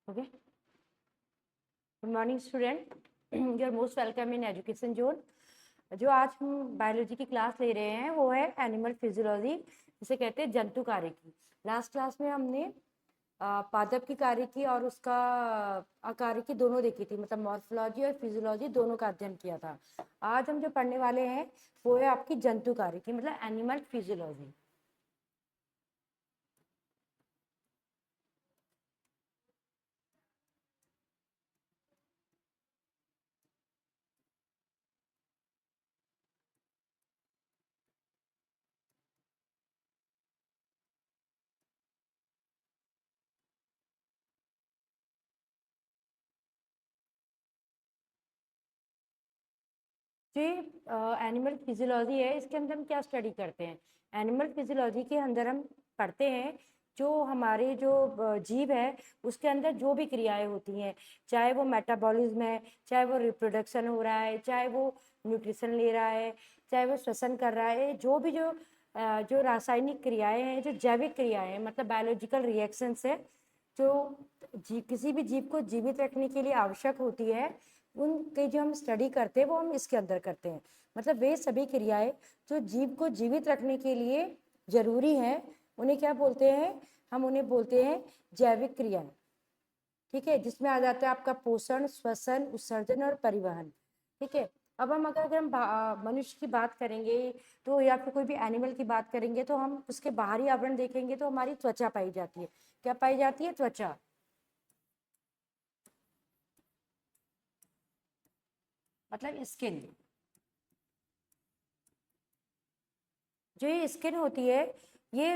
Okay, good morning student, you are most welcome in education zone. जो आज हम biology की क्लास ले रहे हैं वो है एनिमल फिजियोलॉजी, जिसे कहते हैं जंतु कार्य की। लास्ट क्लास में हमने पादप की कार्य की और उसका कार्य की दोनों देखी थी, मतलब मॉर्फोलॉजी और फिजियोलॉजी दोनों का अध्ययन किया था। आज हम जो पढ़ने वाले हैं वो है आपकी जंतु कार्य की, मतलब एनिमल फिजियोलॉजी। जो एनिमल फिजियोलॉजी है, इसके अंदर हम क्या स्टडी करते हैं? एनिमल फिजियोलॉजी के अंदर हम पढ़ते हैं जो हमारे जो जीव है उसके अंदर जो भी क्रियाएं होती हैं, चाहे वो मेटाबॉलिज्म है, चाहे वो रिप्रोडक्शन हो रहा है, चाहे वो न्यूट्रिशन ले रहा है, चाहे वो श्वसन कर रहा है, जो भी जो रासायनिक क्रियाएं हैं, जो जैविक क्रियाएं हैं, मतलब बायोलॉजिकल रिएक्शंस है, जो किसी भी जीव को जीवित रखने के लिए आवश्यक होती है, उनके जो हम स्टडी करते हैं वो हम इसके अंदर करते हैं। मतलब वे सभी क्रियाएं जो जीव को जीवित रखने के लिए जरूरी हैं, उन्हें क्या बोलते हैं? हम उन्हें बोलते हैं जैविक क्रियाएं। ठीक है, जिसमें आ जाता है आपका पोषण, श्वसन, उत्सर्जन और परिवहन। ठीक है, अब हम अगर हम मनुष्य की बात करेंगे तो, या फिर कोई भी एनिमल की बात करेंगे तो हम उसके बाहरी आवरण देखेंगे तो हमारी त्वचा पाई जाती है। क्या पाई जाती है? त्वचा, मतलब स्किन। जो ये स्किन होती है, ये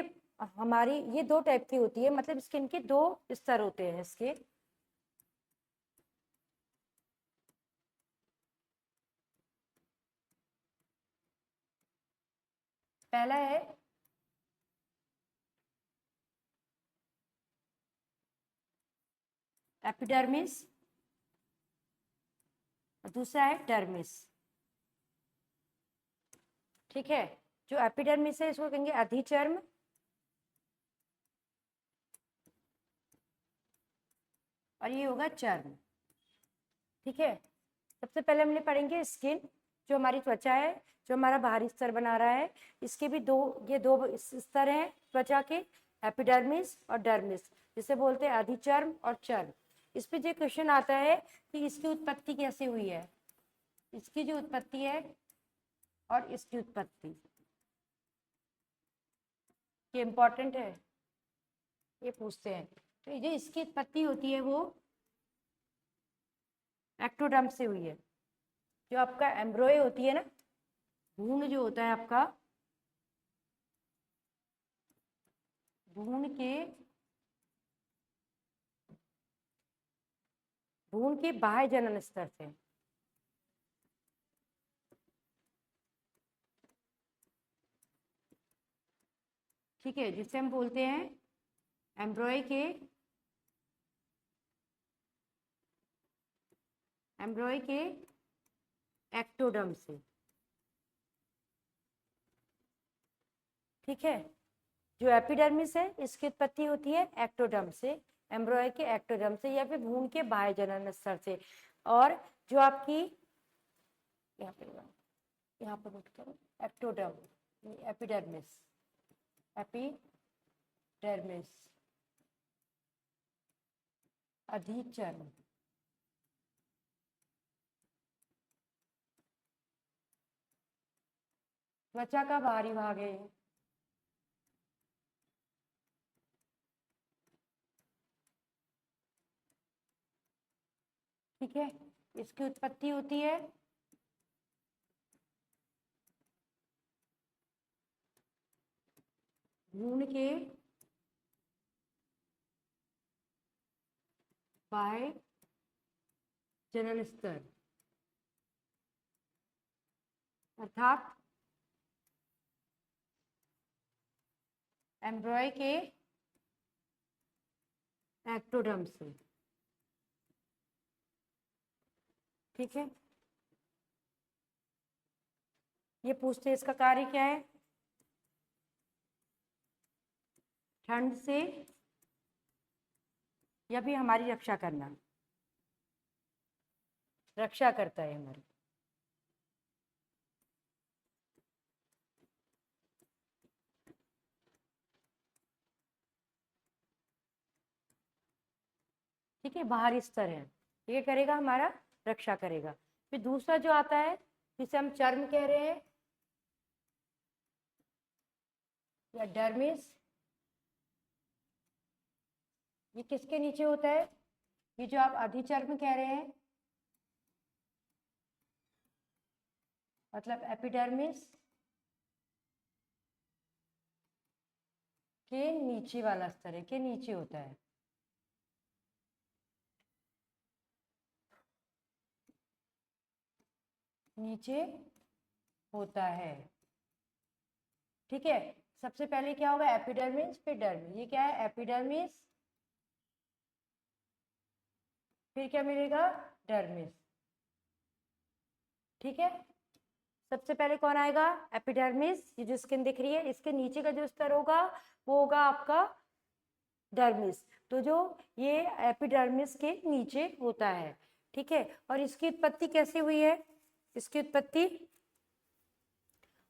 हमारी ये दो टाइप की होती है, मतलब स्किन के दो स्तर होते हैं इसके। पहला है एपिडर्मिस और दूसरा है डर्मिस। ठीक है, जो एपिडर्मिस है इसको कहेंगे अधिचर्म, और ये होगा चर्म। ठीक है, सबसे पहले हमने पढ़ेंगे स्किन, जो हमारी त्वचा है, जो हमारा बाहरी स्तर बना रहा है। इसके भी ये दो स्तर हैं त्वचा के, एपिडर्मिस और डर्मिस, जिसे बोलते हैं अधिचर्म और चर्म। इस पे जो क्वेश्चन आता है कि इसकी उत्पत्ति कैसे हुई है, इसकी जो उत्पत्ति है और इसकी उत्पत्ति, ये इंपॉर्टेंट है, ये पूछते हैं। तो ये जो इसकी उत्पत्ति होती है वो एक्टोडर्म से हुई है। जो आपका एम्ब्रॉय होती है ना, भ्रूण जो होता है आपका, भ्रूण के भ्रूण के बाह्य जनन स्तर से। ठीक है, जिसे हम बोलते हैं एम्ब्रॉय के एक्टोडर्म से। ठीक है, जो एपिडर्मिस है इसकी उत्पत्ति होती है एक्टोडर्म से, एम्ब्रॉय के एक्टोडर्म से, या फिर भ्रूण के बाह्य जनन स्तर से। और जो आपकी यहाँ पे नोट करो, एक्टोडर्म, एपिडर्मिस, एपिडर्मिस, अधिचर्म, त्वचा का बाहरी भाग है। ठीक है, इसकी उत्पत्ति होती है भ्रूण के बाह्य जनन स्तर, अर्थात एम्ब्रॉय के एक्टोडर्म से। ठीक है, ये पूछते हैं इसका कार्य क्या है? ठंड से या भी हमारी रक्षा करना, रक्षा करता है हमारी। ठीक है, बाहरी स्तर है, ये करेगा हमारा, रक्षा करेगा। फिर दूसरा जो आता है जिसे हम चर्म कह रहे हैं या डर्मिस, ये किसके नीचे होता है? ये जो आप अधिचर्म कह रहे हैं, मतलब एपिडर्मिस के नीचे वाला स्तर है, के नीचे होता है। नीचे होता है, ठीक है। सबसे पहले क्या होगा? एपिडर्मिस, फिर डर्मिस। ये क्या है? एपिडर्मिस, फिर क्या मिलेगा? डर्मिस। ठीक है, सबसे पहले कौन आएगा? एपिडर्मिस। ये जो स्किन दिख रही है, इसके नीचे का जो स्तर होगा वो होगा आपका डर्मिस। तो जो ये एपिडर्मिस के नीचे होता है, ठीक है। और इसकी उत्पत्ति कैसे हुई है? इसकी उत्पत्ति,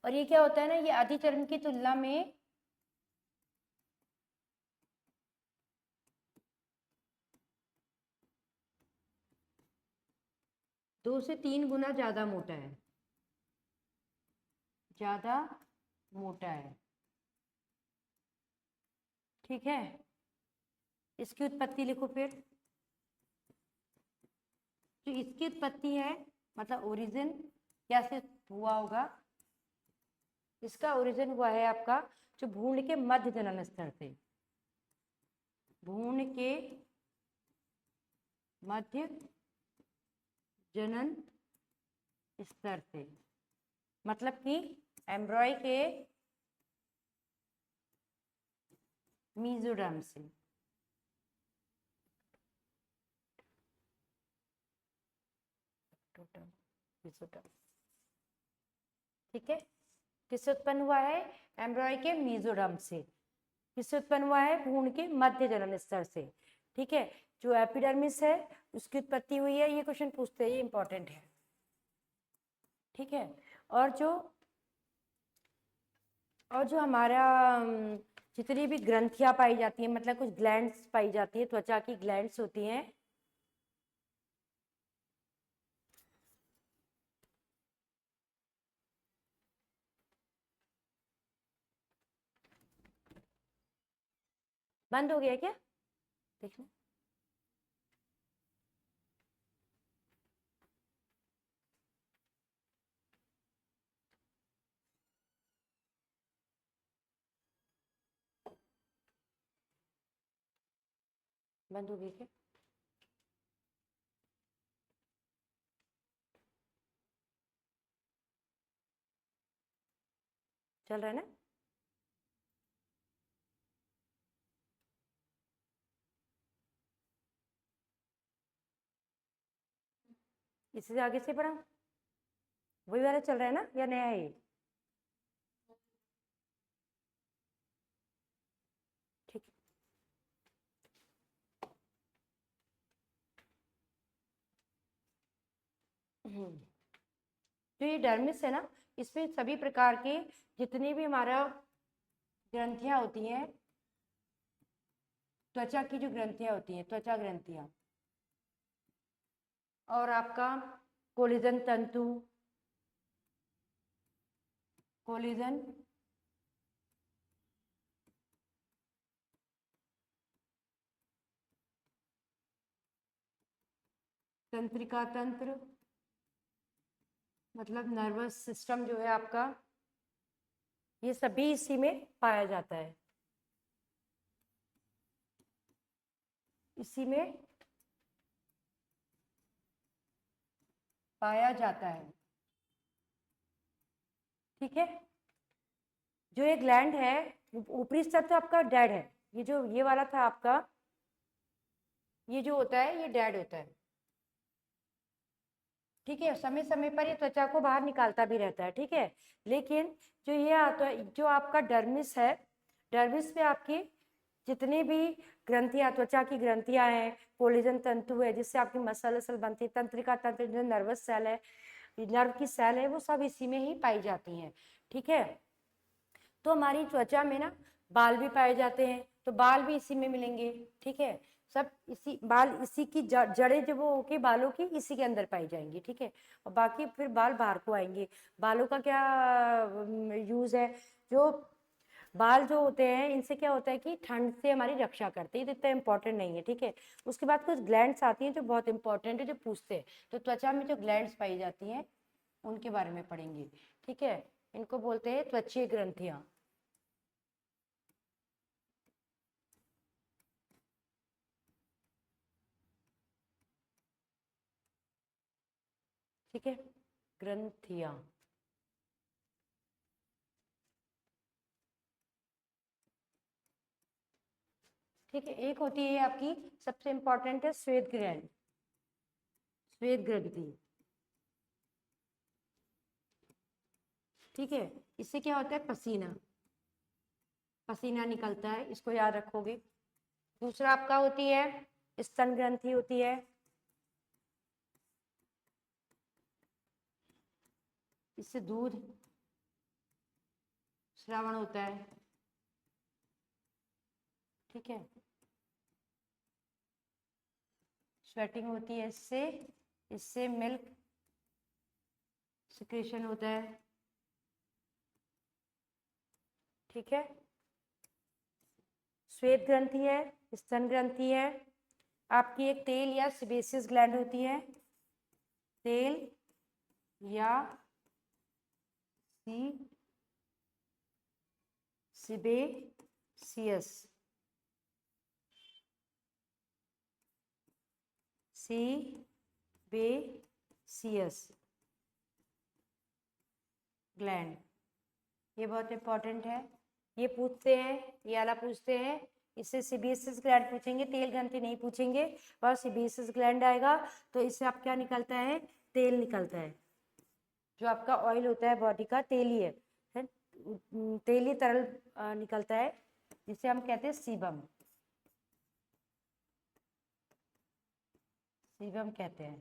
और ये क्या होता है ना, ये अधिचर्म की तुलना में दो से 3 गुना ज्यादा मोटा है, ज्यादा मोटा है, ठीक है। इसकी उत्पत्ति लिखो फिर। जो इसकी उत्पत्ति है, मतलब ओरिजिन कैसे हुआ होगा? इसका ओरिजिन हुआ है आपका जो भ्रूण के मध्य जनन स्तर से, भ्रूण के मध्य जनन स्तर से, मतलब कि एम्ब्रॉय के मीजोडर्म से। ठीक है, किससे उत्पन्न हुआ है? एम्ब्रॉय के मीजोडर्म से। किससे उत्पन्न हुआ है? भ्रूण के मध्य जनन स्तर से, ठीक है। जो एपिडर्मिस है उसकी उत्पत्ति हुई है, ये क्वेश्चन पूछते हैं, ये इंपॉर्टेंट है, ठीक है। और जो हमारा जितनी भी ग्रंथियां पाई जाती हैं, मतलब कुछ ग्लैंड्स पाई जाती है, त्वचा की ग्लैंड्स होती हैं, बंद हो गया क्या? देखना, बंद हो गया क्या? चल रहा है ना? इससे आगे से पढ़ा, वही वाला चल रहा है ना या नया है ये? ठीक है। तो ये डर्मिस है ना, इसमें सभी प्रकार के जितनी भी हमारा ग्रंथियां होती हैं, त्वचा की जो ग्रंथियां होती हैं, त्वचा ग्रंथियां, और आपका कोलेजन तंतु, कोलेजन तंत्रिका तंत्र, मतलब नर्वस सिस्टम जो है आपका, ये सभी इसी में पाया जाता है, इसी में पाया जाता है, ठीक है। जो ये ग्लैंड है, ऊपरी स्तर तो आपका डेड है, ये जो ये वाला था आपका, ये जो होता है ये डेड होता है, ठीक है। समय समय पर ये त्वचा को बाहर निकालता भी रहता है, ठीक है। लेकिन जो ये आता है, जो आपका डर्मिस है, डर्मिस में आपकी जितनी भी ग्रंथियां, त्वचा की ग्रंथियां हैं, कोलेजन तंतु है जिससे आपकी मसल असल बनती है, तंत्रिका तंत्र जो नर्वस सेल है, नर्व की सेल है, वो सब इसी में ही पाई जाती हैं। ठीक है, तो हमारी त्वचा में ना बाल भी पाए जाते हैं, तो बाल भी इसी में मिलेंगे। ठीक है, सब इसी बाल, इसी की जड़ें जो वो होके बालों की इसी के अंदर पाई जाएंगी। ठीक है, और बाकी फिर बाल बाहर को आएंगे। बालों का क्या यूज है? जो बाल जो होते हैं इनसे क्या होता है कि ठंड से हमारी रक्षा करते हैं, ये तो इतना इंपॉर्टेंट नहीं है। ठीक है, उसके बाद कुछ ग्लैंड्स आती हैं जो बहुत इंपॉर्टेंट है, जो पूछते हैं। तो त्वचा में जो ग्लैंड्स पाई जाती हैं उनके बारे में पढ़ेंगे। ठीक है, इनको बोलते हैं त्वचीय ग्रंथियां। ठीक है, ग्रंथियां। ठीक है, एक होती है आपकी सबसे इंपॉर्टेंट है श्वेत ग्रंथि, श्वेत ग्रंथि। ठीक है, इससे क्या होता है? पसीना, पसीना निकलता है, इसको याद रखोगे। दूसरा आपका होती है स्तन ग्रंथि होती है, इससे दूध श्रावण होता है। ठीक है, स्वेटिंग होती है इससे, इससे मिल्क सिक्रेशन होता है। ठीक है, श्वेत ग्रंथि है, स्तन ग्रंथि है, आपकी एक तेल या सिबेसियस ग्लैंड होती है, तेल या सी सिबेसियस, सिबेसियस ग्लैंड, ये बहुत इंपॉर्टेंट है। ये पूछते हैं, ये वाला पूछते हैं, इससे सीबीएसएस ग्लैंड पूछेंगे, तेल ग्रंथि नहीं पूछेंगे। और सीबीएसएस ग्लैंड आएगा तो इससे आप क्या निकलता है? तेल निकलता है। जो आपका ऑयल होता है बॉडी का, तेली है, तेली तरल निकलता है, जिसे हम कहते हैं सीबम, सीबम कहते हैं।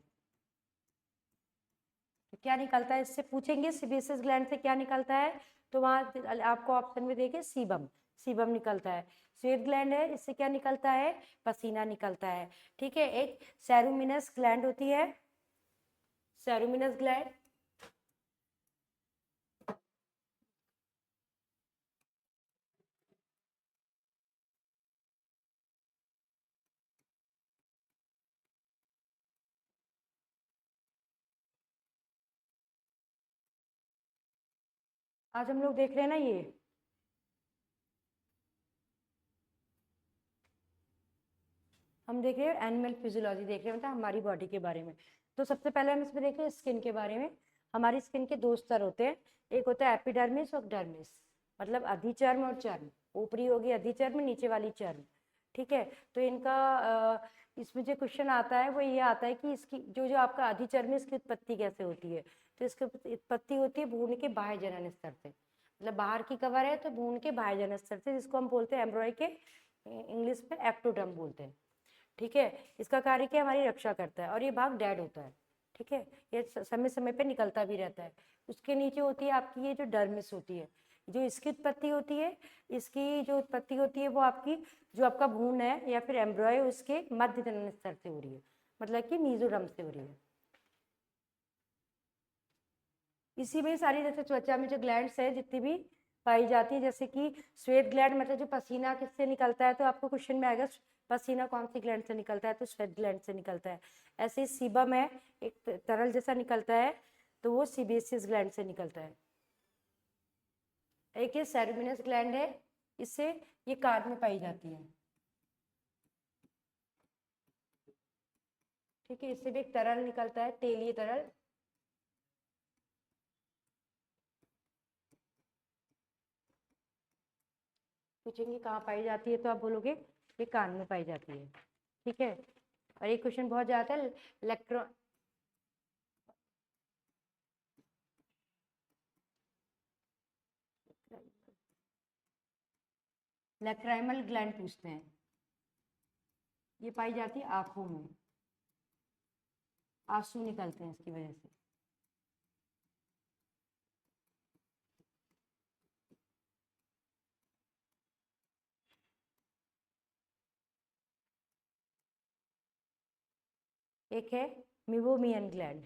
तो क्या निकलता है इससे पूछेंगे, सीबेसियस ग्लैंड से क्या निकलता है? तो वहां आपको ऑप्शन में देखे सीबम, सीबम निकलता है। श्वेत ग्लैंड है, इससे क्या निकलता है? पसीना निकलता है। ठीक है, एक सेरुमिनस ग्लैंड होती है, सेरुमिनस ग्लैंड, आज हम लोग देख रहे हैं ना, ये हम देख रहे हैं एनिमल फिजियोलॉजी देख रहे हैं, मतलब हमारी बॉडी के बारे में। तो सबसे पहले हम इसमें देख रहे हैं स्किन के बारे में। हमारी स्किन के दो स्तर होते हैं, एक होता है एपिडर्मिस और डर्मिस, मतलब अधिचर्म और चर्म। ऊपरी होगी अधिचर्म, नीचे वाली चर्म। ठीक है, तो इनका इसमें जो क्वेश्चन आता है वो ये आता है कि इसकी जो जो आपका अधिचर्म है, इसकी उत्पत्ति कैसे होती है? तो इसकी उत्पत्ति होती है भ्रूण के बाह्य जनन स्तर से, मतलब बाहर की कवर है तो भ्रूण के बाह्य जनन स्तर से, जिसको हम बोलते हैं एम्ब्रॉय के इंग्लिश में एक्टोडर्म बोलते हैं। ठीक है, इसका कार्य क्या? हमारी रक्षा करता है, और ये भाग डेड होता है। ठीक है, ये समय समय पे निकलता भी रहता है। उसके नीचे होती है आपकी ये जो डर्मिस होती है, जो इसकी उत्पत्ति होती है, इसकी जो उत्पत्ति होती है वो आपकी जो आपका भ्रूण है या फिर एम्ब्रॉय, उसके मध्य जनन स्तर से हो रही है, मतलब कि मीजोरम से हो रही है। इसी में सारी जैसे त्वचा में जो ग्लैंड्स है जितनी भी पाई जाती है, जैसे कि श्वेत ग्लैंड, मतलब जो पसीना किससे निकलता है, तो आपको क्वेश्चन में आएगा पसीना कौन सी ग्लैंड से निकलता है, तो श्वेत ग्लैंड से निकलता है। ऐसे सीबम है, एक तरल जैसा निकलता है, तो वो सीबेसियस ग्लैंड से निकलता है। एक ये सेरेमिनस ग्लैंड है, इससे ये कान में पाई जाती है। ठीक है, इससे भी एक तरल निकलता है, तेलीय तरल। पूछेंगे कहाँ पाई जाती है, तो आप बोलोगे ये कान में पाई जाती है। ठीक है, और एक क्वेश्चन बहुत ज्यादा है, इलेक्ट्रॉन, लैक्राइमल ग्लैंड पूछते हैं। ये पाई जाती है आंखों में, आंसू निकलते हैं इसकी वजह से। एक है मिबोमियन ग्लैंड।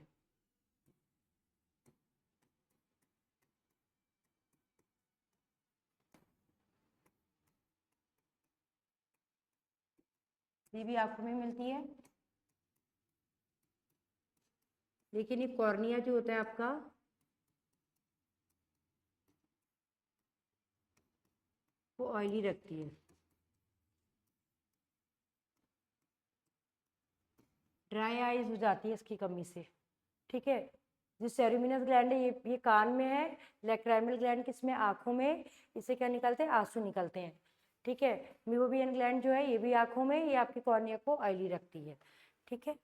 ये भी आंखों में मिलती है, लेकिन ये कॉर्निया जो होता है आपका, वो ऑयली रखती है, ड्राई आईज हो जाती है इसकी कमी से। ठीक है, जो सेरेमिनस ग्लैंड है ये कान में है, लैक्राइमल ग्लैंड किसमें, आंखों में। इससे क्या निकलते हैं, आंसू निकलते हैं। ठीक है, मिबोमियन ग्लैंड जो है ये भी आंखों में, ये आपकी कॉर्निया को ऑयली रखती है। ठीक है,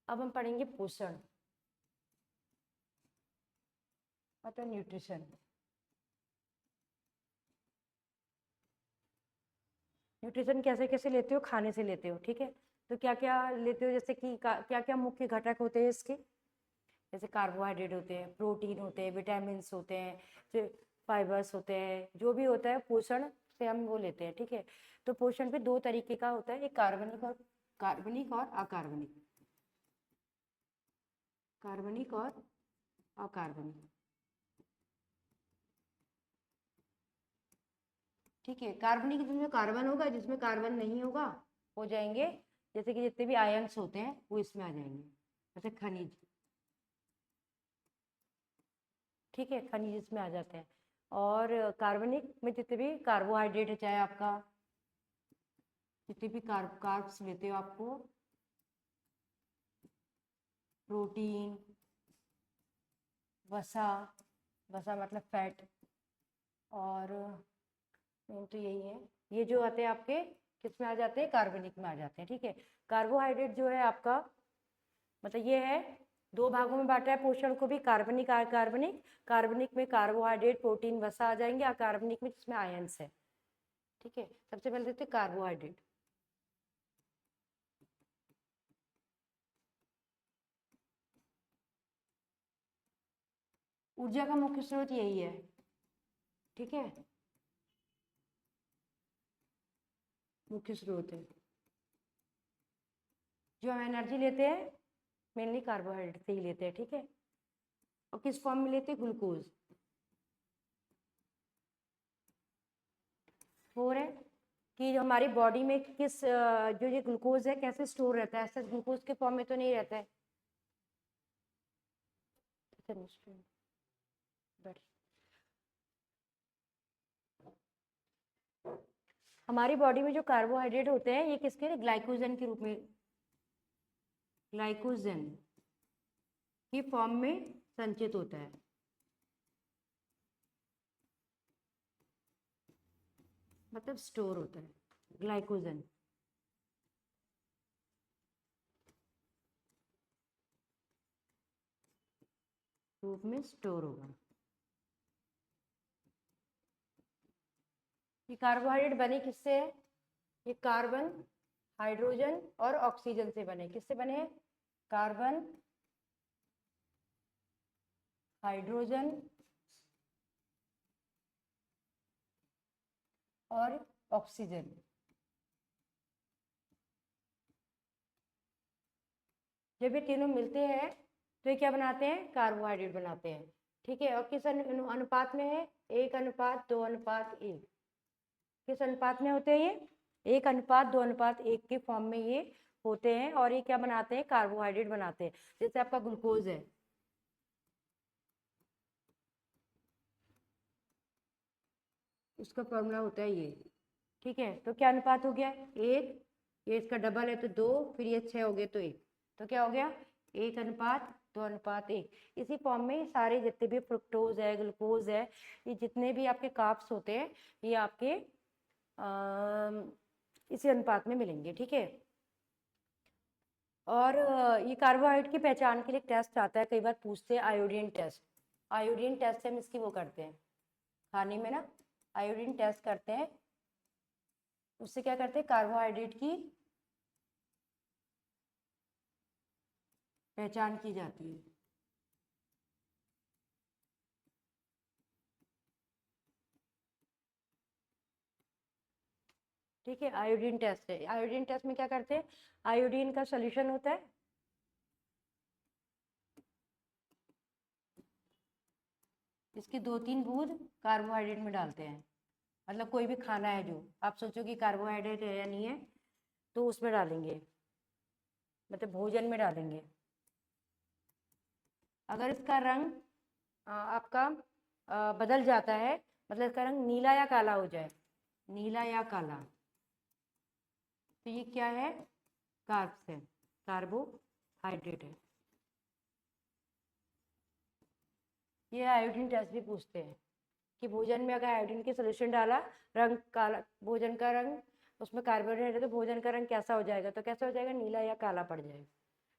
अब हम पढ़ेंगे पोषण, मतलब न्यूट्रिशन। न्यूट्रिशन कैसे कैसे लेते हो, खाने से लेते हो। ठीक है, तो क्या क्या लेते हो, जैसे कि क्या क्या मुख्य घटक होते हैं इसके, जैसे कार्बोहाइड्रेट होते हैं, प्रोटीन होते हैं, विटामिन होते हैं, जो फाइबर्स होते हैं, जो भी होता है पोषण से हम वो लेते हैं। ठीक है, तो पोषण भी दो तरीके का होता है, एक कार्बनिक और अकार्बनिक। कार्बनिक और अकार्बनिक। ठीक है, कार्बनिक जिसमें कार्बन होगा, जिसमें कार्बन नहीं होगा हो जाएंगे, जैसे कि जितने भी आयन्स होते हैं वो इसमें आ जाएंगे, जैसे खनिज। ठीक है, खनिज इसमें आ जाते हैं। और कार्बनिक में जितने भी कार्बोहाइड्रेट है, चाहे आपका जितने भी कार्ब्स लेते हो, आपको प्रोटीन, वसा, वसा मतलब फैट, और मेन तो यही है, ये जो आते हैं आपके किस में आ जाते हैं, कार्बनिक में आ जाते हैं। ठीक है, कार्बोहाइड्रेट जो है आपका, मतलब ये है, दो भागों में बांटा है पोषण को भी, कार्बनिक अकार्बनिक। कार्बनिक में कार्बोहाइड्रेट, प्रोटीन, वसा आ जाएंगे, अकार्बनिक में जिसमें आयंस है। ठीक है, सबसे पहले देखते हैं कार्बोहाइड्रेट। ऊर्जा का मुख्य स्रोत यही है। ठीक है, मुख्य स्रोत है, जो हम एनर्जी लेते हैं मेनली कार्बोहाइड्रेट से ही लेते हैं। ठीक है, और किस फॉर्म में लेते हैं, ग्लूकोज। हो रहा है कि जो हमारी बॉडी में किस जो ये ग्लूकोज है कैसे स्टोर रहता है, ऐसा ग्लूकोज के फॉर्म में तो नहीं रहता है। हमारी बॉडी में जो कार्बोहाइड्रेट होते हैं ये किसके, ग्लाइकोजन के रूप में, ग्लाइकोजन की फॉर्म में संचित होता है। मतलब स्टोर होता है, ग्लाइकोजन रूप में स्टोर होगा। ये कार्बोहाइड्रेट बने किससे है, ये कार्बन, हाइड्रोजन और ऑक्सीजन से बने। किससे बने हैं, कार्बन, हाइड्रोजन और ऑक्सीजन। जब ये तीनों मिलते हैं तो ये क्या बनाते हैं, कार्बोहाइड्रेट बनाते हैं। ठीक है, और किस अनुपात में है, 1:2:1। किस अनुपात में होते हैं ये, 1:2:1 के फॉर्म में ये होते हैं, और ये क्या बनाते हैं, कार्बोहाइड्रेट बनाते हैं। जैसे आपका ग्लूकोज है, उसका फॉर्मूला होता है ये। ठीक है, तो क्या अनुपात हो गया, 1, ये इसका डबल है तो 2, फिर ये 6 हो गए तो 1, तो क्या हो गया, 1:2:1। इसी फॉर्म में सारे जितने भी फ्रुक्टोज है, ग्लूकोज है, ये जितने भी आपके कार्ब्स होते हैं ये आपके इसी अनुपात में मिलेंगे। ठीक है, और ये कार्बोहाइड्रेट की पहचान के लिए टेस्ट आता है, कई बार पूछते हैं आयोडीन टेस्ट। आयोडीन टेस्ट से हम इसकी वो करते हैं खाने में ना, आयोडीन टेस्ट करते हैं, उससे क्या करते हैं, कार्बोहाइड्रेट की पहचान की जाती है। ठीक है, आयोडीन टेस्ट है। आयोडीन टेस्ट में क्या करते हैं, आयोडीन का सॉल्यूशन होता है, इसकी 2-3 बूंद कार्बोहाइड्रेट में डालते हैं। मतलब कोई भी खाना है जो आप सोचो कि कार्बोहाइड्रेट है या नहीं है, तो उसमें डालेंगे, मतलब भोजन में डालेंगे। अगर इसका रंग आपका बदल जाता है, मतलब इसका रंग नीला या काला हो जाए, नीला या काला, तो ये क्या है, कार्ब्स है, कार्बोहाइड्रेट है। ये आयोडीन टेस्ट भी पूछते हैं कि भोजन में अगर आयोडीन की सोल्यूशन डाला, रंग काला, भोजन का रंग, उसमें कार्बोहाइड्रेट है तो भोजन का रंग कैसा हो जाएगा, तो कैसा हो जाएगा, नीला या काला पड़ जाएगा।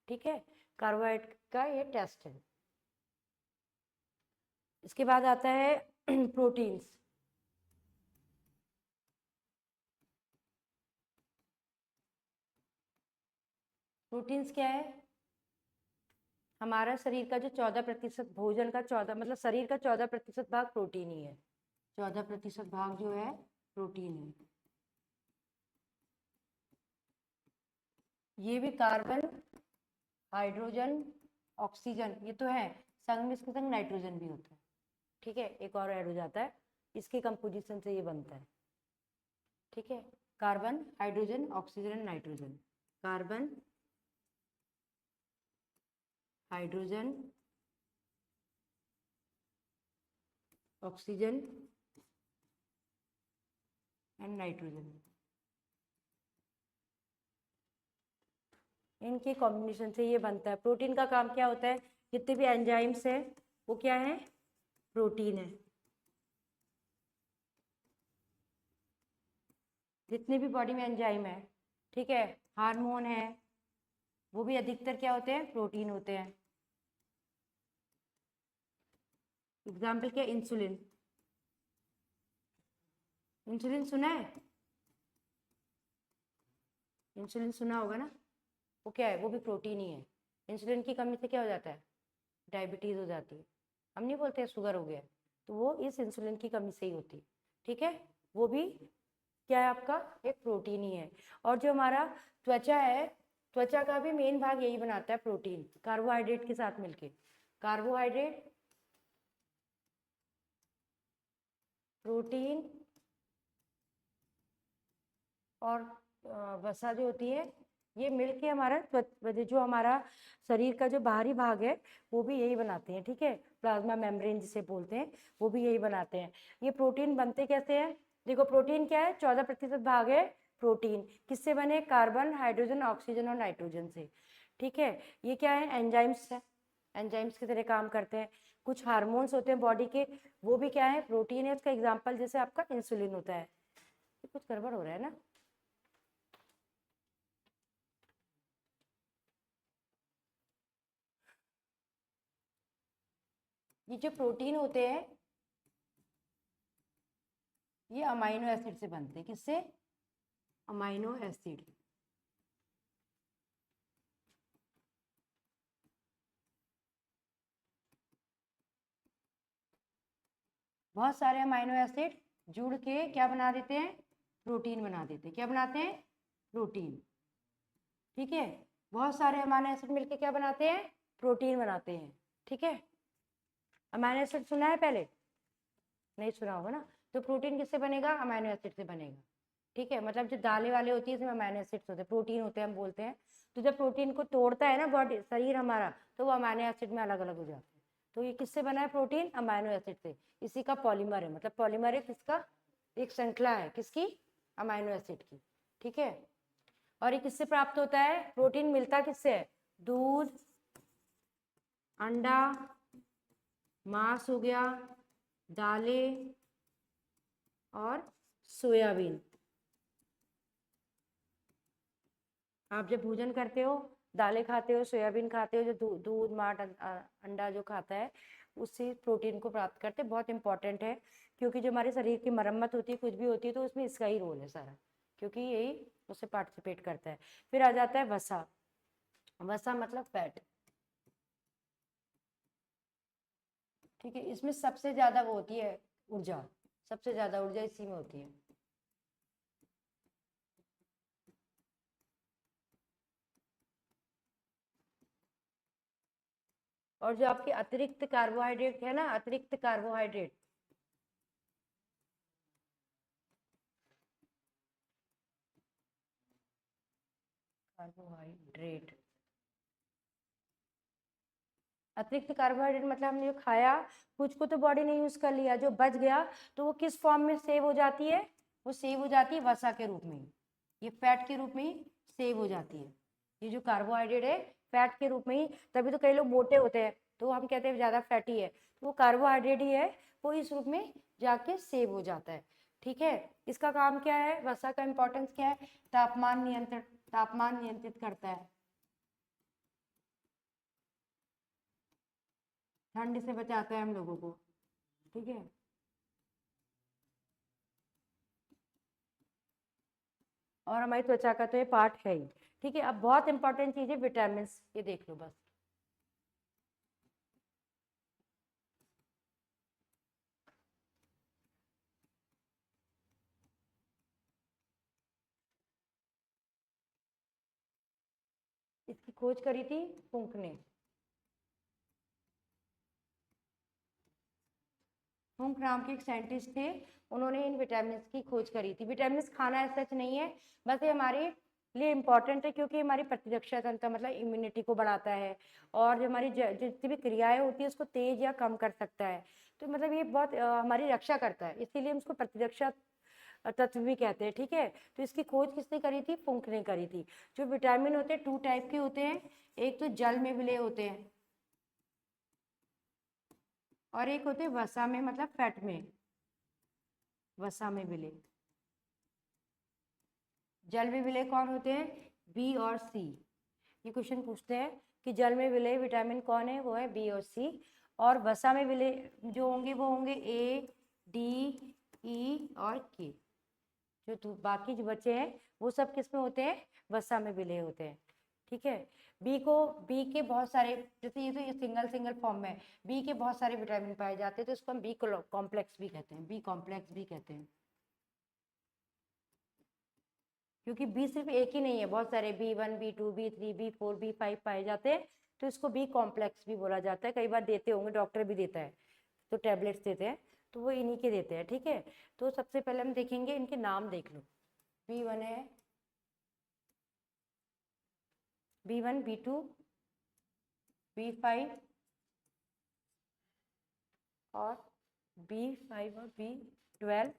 ठीक है, कार्बोहाइड्रेट का ये टेस्ट है। इसके बाद आता है प्रोटीन्स। प्रोटीन्स क्या है, हमारा शरीर का जो 14% भोजन का 14, मतलब शरीर का 14% भाग प्रोटीन ही है, 14% भाग जो है प्रोटीन है। ये भी कार्बन, हाइड्रोजन, ऑक्सीजन, ये तो है, संग में इसके संग नाइट्रोजन भी होता है। ठीक है, एक और ऐड हो जाता है, इसके कंपोजिशन से ये बनता है। ठीक है, carbon, hydrogen, oxygen, nitrogen, carbon, hydrogen, oxygen and nitrogen, इनके कॉम्बिनेशन से ये बनता है। प्रोटीन का काम क्या होता है, जितने भी एंजाइम्स है वो क्या है, प्रोटीन है। जितने भी बॉडी में एंजाइम है, ठीक है, हार्मोन है, वो भी अधिकतर क्या होते हैं, प्रोटीन होते हैं। एग्जाम्पल क्या, इंसुलिन, इंसुलिन सुना है, इंसुलिन सुना होगा ना, वो क्या है, वो भी प्रोटीन ही है। इंसुलिन की कमी से क्या हो जाता है, डायबिटीज हो जाती है, हम नहीं बोलते शुगर हो गया, तो वो इस इंसुलिन की कमी से ही होती है। ठीक है, वो भी क्या है, आपका एक प्रोटीन ही है। और जो हमारा त्वचा है, त्वचा का भी मेन भाग यही बनाता है, प्रोटीन, कार्बोहाइड्रेट के साथ मिलके, कार्बोहाइड्रेट, प्रोटीन और वसा जो होती है, ये मिलके हमारा जो हमारा शरीर का जो बाहरी भाग है वो भी यही बनाते हैं। ठीक है, प्लाज्मा मेम्ब्रेन जिसे बोलते हैं, वो भी यही बनाते हैं। ये प्रोटीन बनते कैसे हैं, देखो, प्रोटीन क्या है, 14% भाग है प्रोटीन, किससे बने, कार्बन, हाइड्रोजन, ऑक्सीजन और नाइट्रोजन से। ठीक है, ये क्या है, एंजाइम्स है, एंजाइम्स की तरह काम करते हैं। कुछ हार्मोन्स होते हैं बॉडी के, वो भी क्या है, प्रोटीन है। उसका एग्जाम्पल जैसे आपका इंसुलिन होता है। कुछ गड़बड़ हो रहा है ना, ये जो प्रोटीन होते हैं ये अमाइनो एसिड से बनते हैं, किससे, अमाइनो एसिड। बहुत सारे अमाइनो एसिड जुड़ के क्या बना देते हैं, प्रोटीन बना देते हैं। क्या बनाते हैं, प्रोटीन। ठीक है, बहुत सारे अमाइनो एसिड मिलके क्या बनाते हैं, प्रोटीन बनाते हैं। ठीक है, अमाइनो एसिड सुना है पहले, नहीं सुना होगा ना, तो प्रोटीन किससे बनेगा, अमाइनो एसिड से बनेगा। ठीक है, मतलब जो दालें वाले होती है इसमें अमाइनो एसिड्स होते हैं, प्रोटीन होते हैं हम बोलते हैं। तो जब प्रोटीन को तोड़ता है ना बॉडी, शरीर हमारा, तो वो अमाइनो एसिड में अलग अलग हो जाते हैं। तो ये किससे बना है, प्रोटीन, अमाइनो एसिड से। इसी का पॉलीमर है, मतलब पॉलीमर है किसका, एक श्रृंखला है, किसकी, अमाइनो एसिड की। ठीक है, और ये किससे प्राप्त होता है, प्रोटीन मिलता किससे है, दूध, अंडा, मांस हो गया, दालें और सोयाबीन। आप जब भोजन करते हो, दालें खाते हो, सोयाबीन खाते हो, जो दूध, मांस, अंडा जो खाता है, उससे प्रोटीन को प्राप्त करते हैं। बहुत इंपॉर्टेंट है, क्योंकि जो हमारे शरीर की मरम्मत होती है, कुछ भी होती है, तो उसमें इसका ही रोल है सारा, क्योंकि यही उससे पार्टिसिपेट करता है। फिर आ जाता है वसा। वसा मतलब फैट। ठीक है, इसमें सबसे ज्यादा वो होती है ऊर्जा, सबसे ज्यादा ऊर्जा इसी में होती है। और जो आपके अतिरिक्त कार्बोहाइड्रेट है ना, अतिरिक्त कार्बोहाइड्रेट, कार्बोहाइड्रेट, अतिरिक्त कार्बोहाइड्रेट मतलब हमने जो खाया, कुछ को तो बॉडी ने यूज कर लिया, जो बच गया तो वो किस फॉर्म में सेव हो जाती है? वो सेव हो जाती है वसा के रूप में, ये फैट के रूप में ही सेव हो जाती है। ये जो कार्बोहाइड्रेट है फैट के रूप में ही, तभी तो कई लोग मोटे होते हैं, तो हम कहते हैं ज्यादा फैटी है, तो वो कार्बोहाइड्रेट ही है, वो इस रूप में जाके सेव हो जाता है। ठीक है, इसका काम क्या है? वसा का इंपॉर्टेंस क्या है? तापमान नियंत्रण, तापमान नियंत्रित करता है, ठंड से बचाता है हम लोगों को। ठीक है, और हमारी त्वचा का तो ये पार्ट है ही। ठीक है, अब बहुत इंपॉर्टेंट चीज है विटामिन, ये देख लो बस। इसकी खोज करी थी फुंक ने। फुंक नाम के एक साइंटिस्ट थे, उन्होंने इन विटामिन की खोज करी थी। विटामिन खाना सच नहीं है, बस ये हमारे लिए इम्पॉर्टेंट है, क्योंकि हमारी प्रतिरक्षा तंत्र मतलब इम्यूनिटी को बढ़ाता है, और जो हमारी जितनी भी क्रियाएं होती है उसको तेज या कम कर सकता है। तो मतलब ये बहुत हमारी रक्षा करता है, इसीलिए हम उसको प्रतिरक्षा तत्व भी कहते हैं। ठीक है, तो इसकी खोज किसने करी थी? फुंक ने करी थी। जो विटामिन होते हैं 2 टाइप के होते हैं, एक तो जल में विलय होते हैं, और एक होते हैं वसा में, मतलब फैट में, वसा में विलय। जल में विलय कौन होते हैं? बी और सी। ये क्वेश्चन पूछते हैं कि जल में विलय विटामिन कौन है? वो है बी और सी। और वसा में विलय जो होंगे वो होंगे ए, डी, ई और के। जो बाकी जो बचे हैं वो सब किस में होते हैं? वसा में विलय होते हैं। ठीक है, बी के बहुत सारे, जैसे ये तो ये सिंगल सिंगल फॉर्म में है, बी के बहुत सारे विटामिन पाए जाते हैं, तो इसको हम बी कॉम्प्लेक्स भी कहते हैं, बी कॉम्प्लेक्स भी कहते हैं। क्योंकि बी सिर्फ एक ही नहीं है, बहुत सारे B1, B2, B3, B4, B5 पाए जाते हैं, तो इसको बी कॉम्प्लेक्स भी बोला जाता है। कई बार देते होंगे, डॉक्टर भी देता है, तो टैबलेट्स देते हैं, तो वो इन्हीं के देते हैं। ठीक है, तो सबसे पहले हम देखेंगे, इनके नाम देख लो। B1 है, B1, B2, B5 और B5 और B12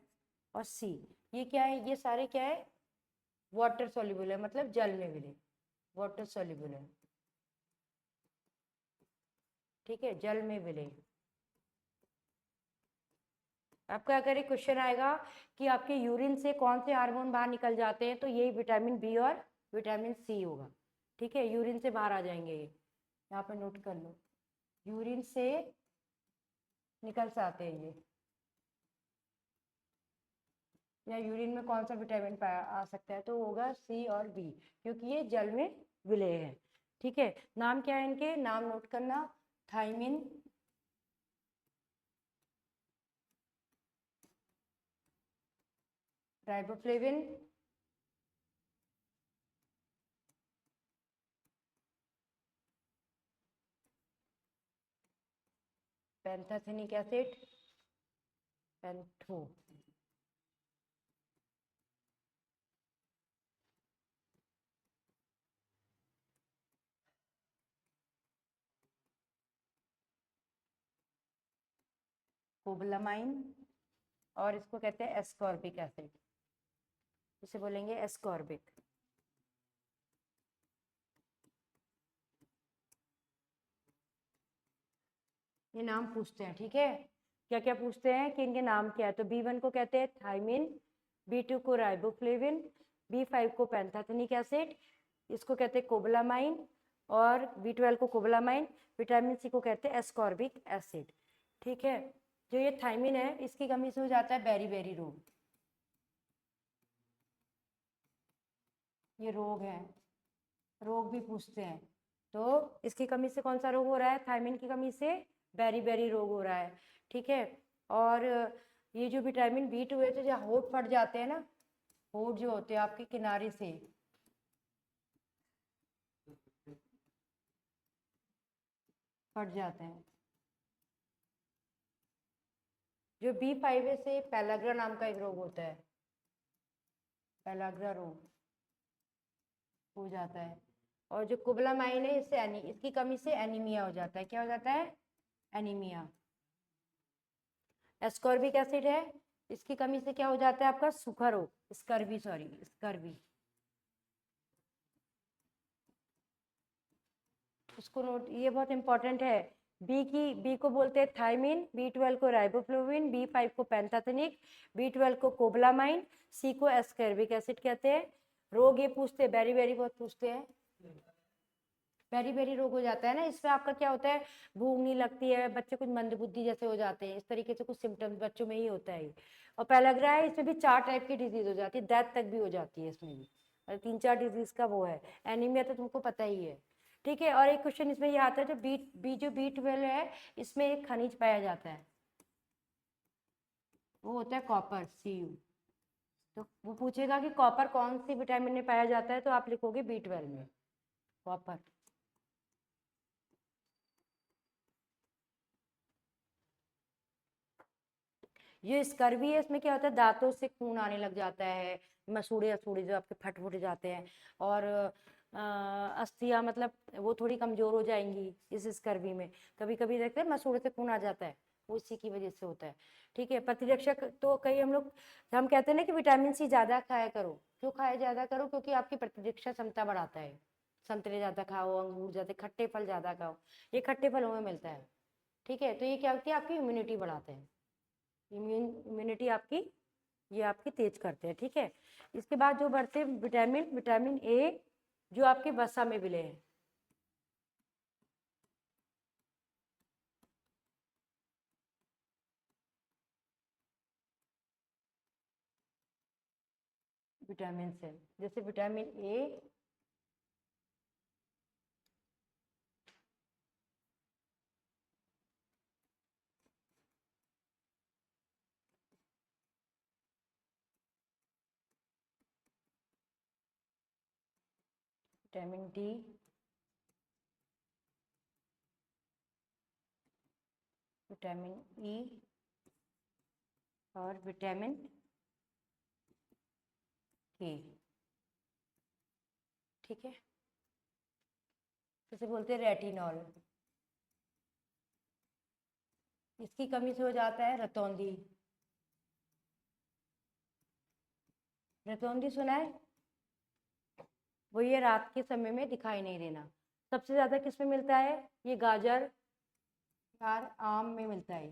और C। ये क्या है? ये सारे क्या है? वाटर सॉल्युबल है, मतलब जल में मिले, वाटर सॉल्युबल है। ठीक है, जल में मिले। आपका अगर एक क्वेश्चन आएगा कि आपके यूरिन से कौन से हार्मोन बाहर निकल जाते हैं, तो यही विटामिन बी और विटामिन सी होगा। ठीक है, यूरिन से बाहर आ जाएंगे ये, यहाँ पे नोट कर लो, यूरिन से निकल से आते हैं ये। या यूरिन में कौन सा विटामिन पाया आ सकता है? तो होगा सी और बी, क्योंकि ये जल में विलय है। ठीक है, नाम क्या है इनके? नाम नोट करना, थाइमिन, राइबोफ्लेविन, पैंथेथेनिक एसिड, पैंथो, कोबलामाइन, और इसको कहते हैं एस्कॉर्बिक एसिड, इसे बोलेंगे एस्कॉर्बिक। ये नाम पूछते हैं। ठीक है, क्या क्या पूछते हैं कि इनके नाम क्या है? तो B1 को कहते हैं थाइमिन, B2 को राइबोफ्लेविन, B5 को पैंथेथेनिक एसिड, इसको कहते हैं कोबलामाइन, और B12 को कोबलामाइन, विटामिन सी को कहते हैं एस्कॉर्बिक एसिड। ठीक है। जो ये थायमिन है इसकी कमी से हो जाता है बेरी रोग। ये रोग है, रोग भी पूछते हैं। तो इसकी कमी से कौन सा रोग हो रहा है? थायमिन की कमी से बेरी रोग हो रहा है। ठीक है। और ये जो विटामिन B12 तो जहाँ होंठ फट जाते हैं ना, होंठ जो होते हैं आपके किनारे से फट जाते हैं, जो B5 से पेलाग्रा नाम का एक रोग होता है, पेलाग्रा रोग हो जाता है। और जो कुबलामाइन है इसकी कमी से एनीमिया हो जाता है। क्या हो जाता है? एनीमिया। एस्कॉर्बिक एसिड है, इसकी कमी से क्या हो जाता है आपका? सूखा रोग, स्कर्वी। उसको नोट, ये बहुत इंपॉर्टेंट है। बी को बोलते हैं थायमिन, B12 को राइबोफ्लोविन, B5 को पेंटाथेनिक, B12 को कोबलामाइन, C को एस्कॉर्बिक एसिड कहते हैं। रोग ये पूछते हैं, बेरी बहुत पूछते हैं। बेरी रोग हो जाता है ना, इसमें आपका क्या होता है? भूख नहीं लगती है, बच्चे कुछ मंदबुद्धि जैसे हो जाते हैं, इस तरीके से कुछ सिम्टम्स बच्चों में ही होता है। और पेलाग्रा है, इसमें भी 4 टाइप की डिजीज हो जाती है, डेथ तक भी हो जाती है इसमें भी। और 3-4 डिजीज का वो है। एनीमिया तो तुमको पता ही है। ठीक है। और एक क्वेश्चन इसमें ये आता है, जो B12 है इसमें एक खनिज पाया जाता है, वो होता है कॉपर, Cu। तो वो पूछेगा कि कॉपर कौन सी विटामिन में पाया जाता है, तो आप लिखोगे B12 में कॉपर। ये स्कर्वी है, इसमें क्या होता है? दांतों से खून आने लग जाता है, मसूड़े असूड़े जो आपके फट फुट जाते हैं, और अस्थियां मतलब वो थोड़ी कमजोर हो जाएंगी इस स्कर्वी में। कभी कभी देखते हैं मसूड़े से खून आ जाता है, वो इसी की वजह से होता है। ठीक है। प्रतिरक्षक तो कई हम कहते हैं ना कि विटामिन C ज्यादा खाया करो। क्यों खाया ज्यादा करो? क्योंकि आपकी प्रतिरक्षा क्षमता बढ़ाता है। संतरे ज्यादा खाओ, अंगूर ज्यादा, खट्टे फल ज्यादा खाओ, ये खट्टे फलों में मिलता है। ठीक है। तो ये क्या होती है? आपकी इम्यूनिटी बढ़ाते हैं, इम्यूनिटी आपकी, ये आपकी तेज करते हैं। ठीक है। इसके बाद जो बढ़ते हैं विटामिन A, जो आपके वसा में मिले हैं। विटामिन से, जैसे vitamin A, vitamin D, vitamin E और विटामिन K। ठीक है। जैसे बोलते हैं रेटिनॉल, इसकी कमी से हो जाता है रतौंधी। रतौंधी सुना है? वो ये रात के समय में दिखाई नहीं देना। सबसे ज्यादा किस में मिलता है? ये गाजर और आम में मिलता है।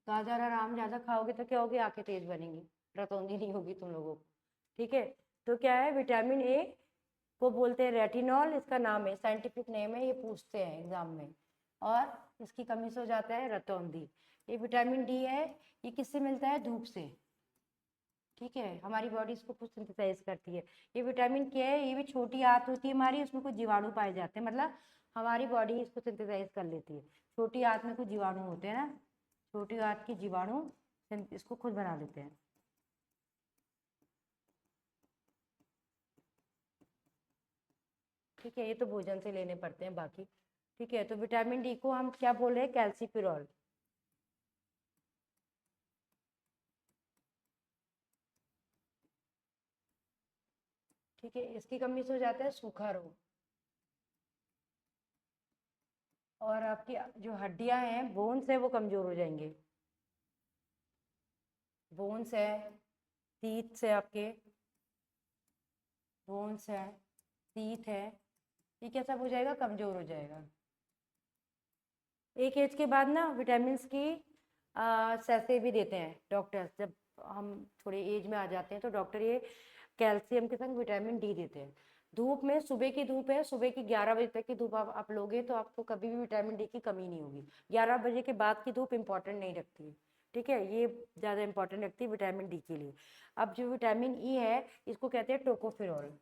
गाजर और आम ज्यादा खाओगे तो क्या होगी? आंखें तेज बनेंगी, रतौंधी नहीं होगी तुम लोगों को। ठीक है। तो क्या है? विटामिन A को बोलते हैं रेटिनॉल, इसका नाम है, साइंटिफिक नेम है, ये पूछते हैं एग्जाम में। और इसकी कमी से हो जाता है रतौंधी। ये विटामिन D है, ये किससे मिलता है? धूप से। ठीक है। हमारी बॉडी इसको खुद सिंथेसाइज करती है। ये विटामिन K है, ये भी छोटी आंत होती है हमारी, उसमें कुछ जीवाणु पाए जाते हैं, मतलब हमारी बॉडी इसको सिंथेसाइज कर लेती है। छोटी आंत में कुछ जीवाणु होते हैं ना, छोटी आंत के जीवाणु इसको खुद बना लेते हैं। ठीक है। ये तो भोजन से लेने पड़ते हैं बाकी। ठीक है। तो विटामिन D को हम क्या बोल रहे हैं? कैल्सीफिरॉल। ठीक है। इसकी कमी से हो जाता है सूखा रोग। और आपकी जो हड्डियां हैं, बोन्स है, वो कमजोर हो जाएंगे। बोन्स है, टीथ है आपके, बोन्स है, टीथ है, ये क्या सब हो जाएगा? कमजोर हो जाएगा। एक एज के बाद ना विटामिन की सैसे भी देते हैं डॉक्टर्स। जब हम थोड़े एज में आ जाते हैं तो डॉक्टर ये कैल्शियम के संग विटामिन D देते हैं। धूप में, सुबह की धूप है, सुबह की 11 बजे तक की धूप आप लोगे तो आपको कभी भी विटामिन डी की कमी नहीं होगी। 11 बजे के बाद की धूप इंपॉर्टेंट नहीं रखती है, ठीक है, ये ज़्यादा इंपॉर्टेंट रखती है विटामिन डी के लिए। अब जो विटामिन ई है इसको कहते हैं टोकोफेरॉल,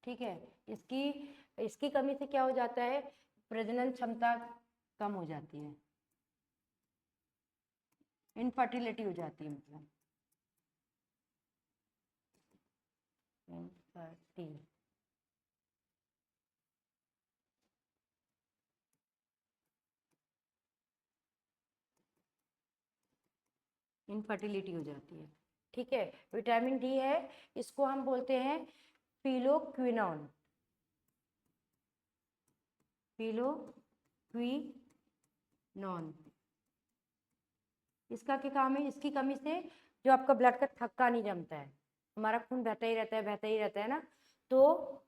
ठीक है। इसकी इसकी कमी से क्या हो जाता है, प्रजनन क्षमता कम हो जाती है, इनफर्टिलिटी हो जाती है, मतलब इनफर्टिलिटी। इनफर्टिलिटी हो जाती है, ठीक है। विटामिन डी है, इसको हम बोलते हैं फिलोक्विनोन, फिलोक्विनोन। इसका क्या काम है, इसकी कमी से जो आपका ब्लड का थक्का नहीं जमता है, हमारा खून बहता ही रहता है, बहता ही रहता है ना, तो